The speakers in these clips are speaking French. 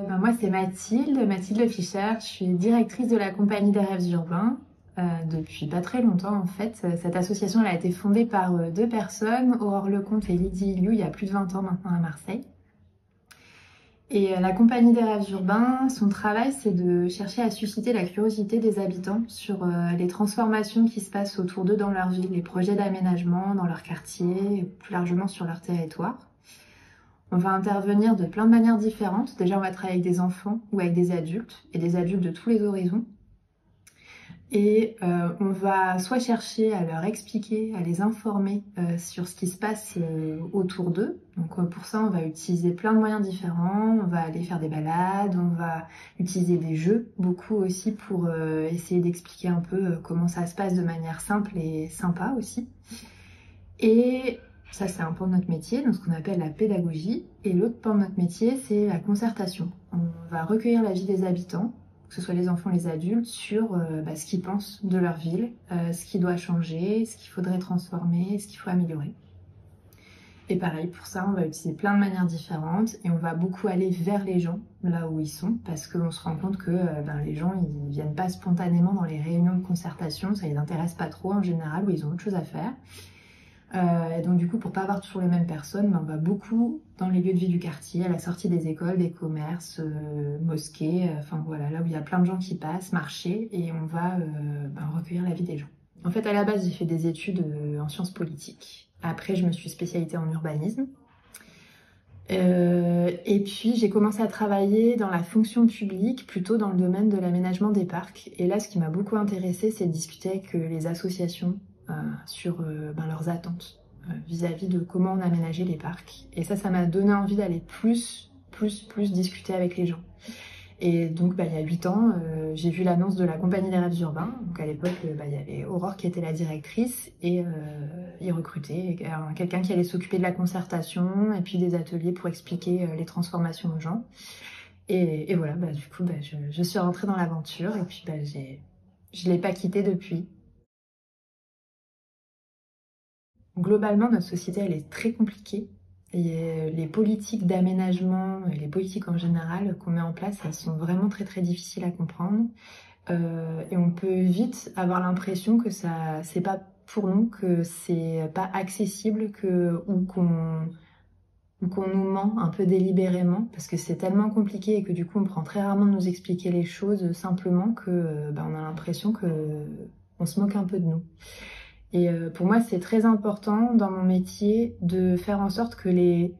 Moi, c'est Mathilde Fischer. Je suis directrice de la Compagnie des Rêves Urbains depuis pas très longtemps en fait. Cette association elle a été fondée par deux personnes, Aurore Lecomte et Lydie Liu, il y a plus de 20 ans maintenant à Marseille. Et la Compagnie des Rêves Urbains, son travail, c'est de chercher à susciter la curiosité des habitants sur les transformations qui se passent autour d'eux dans leur ville, les projets d'aménagement dans leur quartier, et plus largement sur leur territoire. On va intervenir de plein de manières différentes. Déjà, on va travailler avec des enfants ou avec des adultes, et des adultes de tous les horizons. Et on va soit chercher à leur expliquer, à les informer sur ce qui se passe autour d'eux. Donc pour ça, on va utiliser plein de moyens différents. On va aller faire des balades, on va utiliser des jeux, beaucoup aussi pour essayer d'expliquer un peu comment ça se passe de manière simple et sympa aussi. Et ça, c'est un pan de notre métier, donc ce qu'on appelle la pédagogie. Et l'autre pan de notre métier, c'est la concertation. On va recueillir l'avis des habitants, que ce soit les enfants, les adultes, sur ce qu'ils pensent de leur ville, ce qui doit changer, ce qu'il faudrait transformer, ce qu'il faut améliorer. Et pareil, pour ça, on va utiliser plein de manières différentes et on va beaucoup aller vers les gens, là où ils sont, parce qu'on se rend compte que les gens, ils viennent pas spontanément dans les réunions de concertation, ça les intéresse pas trop en général, où ils ont autre chose à faire. Et donc du coup, pour pas avoir toujours les mêmes personnes, on va beaucoup dans les lieux de vie du quartier, à la sortie des écoles, des commerces, mosquées, enfin voilà, là où il y a plein de gens qui passent, marcher, et on va recueillir l'avis des gens. En fait, à la base, j'ai fait des études en sciences politiques. Après, je me suis spécialisée en urbanisme. Et puis, j'ai commencé à travailler dans la fonction publique, plutôt dans le domaine de l'aménagement des parcs. Et là, ce qui m'a beaucoup intéressée, c'est de discuter avec les associations sur leurs attentes vis-à-vis de comment on aménageait les parcs. Et ça m'a donné envie d'aller plus discuter avec les gens. Et donc, il y a 8 ans, j'ai vu l'annonce de la Compagnie des Rêves Urbains. Donc, à l'époque, il y avait Aurore qui était la directrice et ils recrutaient quelqu'un qui allait s'occuper de la concertation et puis des ateliers pour expliquer les transformations aux gens. Et voilà, du coup, je suis rentrée dans l'aventure et puis je ne l'ai pas quittée depuis. Globalement, notre société, elle est très compliquée. Et les politiques d'aménagement, les politiques en général qu'on met en place, elles sont vraiment très difficiles à comprendre. Et on peut vite avoir l'impression que ça, c'est pas pour nous, que c'est pas accessible, ou qu'on nous ment un peu délibérément, parce que c'est tellement compliqué et que du coup on prend très rarement de nous expliquer les choses simplement que on a l'impression que on se moque un peu de nous. Et pour moi, c'est très important dans mon métier de faire en sorte que les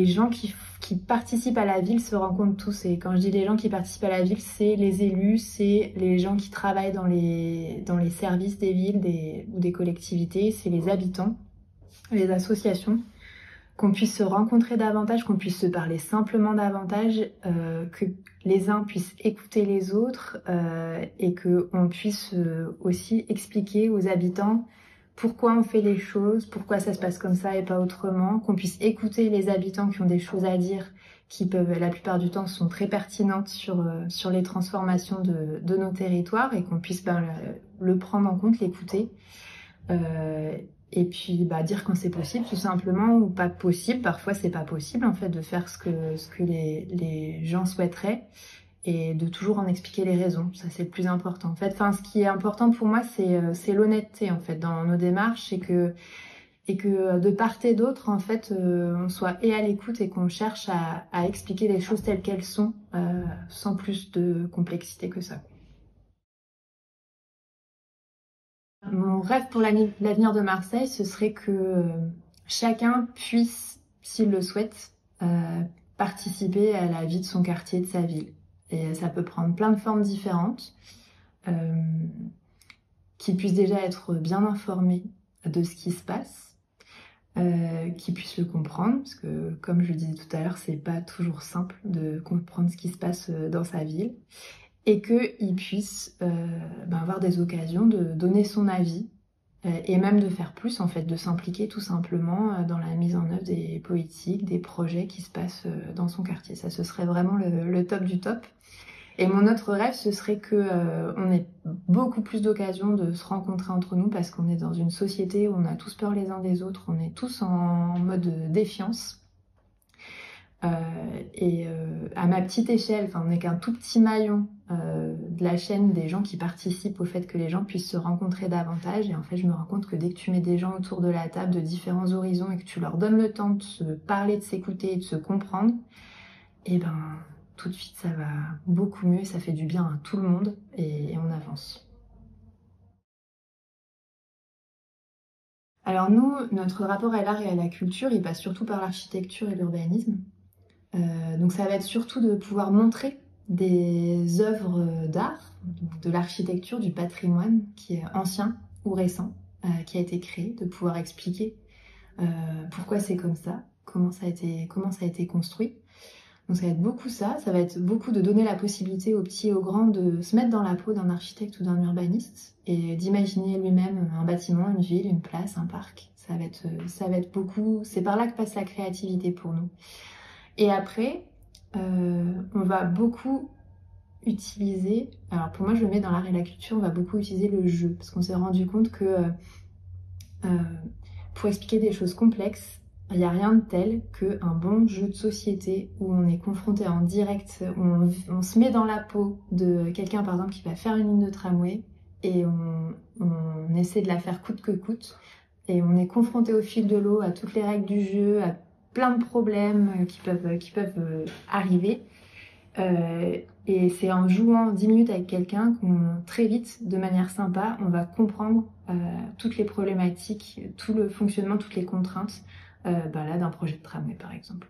gens qui participent à la ville se rencontrent tous. Et quand je dis les gens qui participent à la ville, c'est les élus, c'est les gens qui travaillent dans les services des villes ou des collectivités, c'est les habitants, les associations, qu'on puisse se rencontrer davantage, qu'on puisse se parler simplement davantage, que les uns puissent écouter les autres et qu'on puisse aussi expliquer aux habitants pourquoi on fait les choses, pourquoi ça se passe comme ça et pas autrement, qu'on puisse écouter les habitants qui ont des choses à dire, qui peuvent, la plupart du temps, sont très pertinentes sur les transformations de nos territoires et qu'on puisse le prendre en compte, l'écouter. Et puis dire quand c'est possible tout simplement ou pas possible. Parfois c'est pas possible en fait de faire ce que les gens souhaiteraient et de toujours en expliquer les raisons. Ça c'est le plus important. En fait, ce qui est important pour moi c'est l'honnêteté en fait dans nos démarches et que de part et d'autre en fait on soit et à l'écoute et qu'on cherche à expliquer les choses telles qu'elles sont sans plus de complexité que ça. Mon rêve pour l'avenir de Marseille, ce serait que chacun puisse, s'il le souhaite, participer à la vie de son quartier, de sa ville. Et ça peut prendre plein de formes différentes, qu'il puisse déjà être bien informé de ce qui se passe, qu'il puisse le comprendre, parce que comme je le disais tout à l'heure, c'est pas toujours simple de comprendre ce qui se passe dans sa ville, et qu'il puisse avoir des occasions de donner son avis et même de faire plus en fait, de s'impliquer tout simplement dans la mise en œuvre des politiques, des projets qui se passent dans son quartier. Ça, ce serait vraiment le top du top. Et mon autre rêve, ce serait que on ait beaucoup plus d'occasions de se rencontrer entre nous parce qu'on est dans une société où on a tous peur les uns des autres, on est tous en mode défiance. À ma petite échelle, enfin, on n'est qu'un tout petit maillon de la chaîne des gens qui participent au fait que les gens puissent se rencontrer davantage. Et en fait, je me rends compte que dès que tu mets des gens autour de la table de différents horizons et que tu leur donnes le temps de se parler, de s'écouter et de se comprendre, et ben tout de suite ça va beaucoup mieux, ça fait du bien à tout le monde et on avance. Alors nous, notre rapport à l'art et à la culture, il passe surtout par l'architecture et l'urbanisme. Donc ça va être surtout de pouvoir montrer des œuvres d'art, de l'architecture, du patrimoine qui est ancien ou récent, qui a été créé, de pouvoir expliquer pourquoi c'est comme ça, comment ça a été construit. Donc ça va être beaucoup ça va être beaucoup de donner la possibilité aux petits et aux grands de se mettre dans la peau d'un architecte ou d'un urbaniste et d'imaginer lui-même un bâtiment, une ville, une place, un parc. Ça va être beaucoup, c'est par là que passe la créativité pour nous. Et après, on va beaucoup utiliser, alors pour moi je le mets dans l'art et la culture, on va beaucoup utiliser le jeu, parce qu'on s'est rendu compte que pour expliquer des choses complexes, il n'y a rien de tel qu'un bon jeu de société où on est confronté en direct, où on se met dans la peau de quelqu'un par exemple qui va faire une ligne de tramway et on essaie de la faire coûte que coûte et on est confronté au fil de l'eau à toutes les règles du jeu, à plein de problèmes qui peuvent arriver. Et c'est en jouant 10 minutes avec quelqu'un qu'on, très vite, de manière sympa, on va comprendre toutes les problématiques, tout le fonctionnement, toutes les contraintes là, d'un projet de tramway par exemple.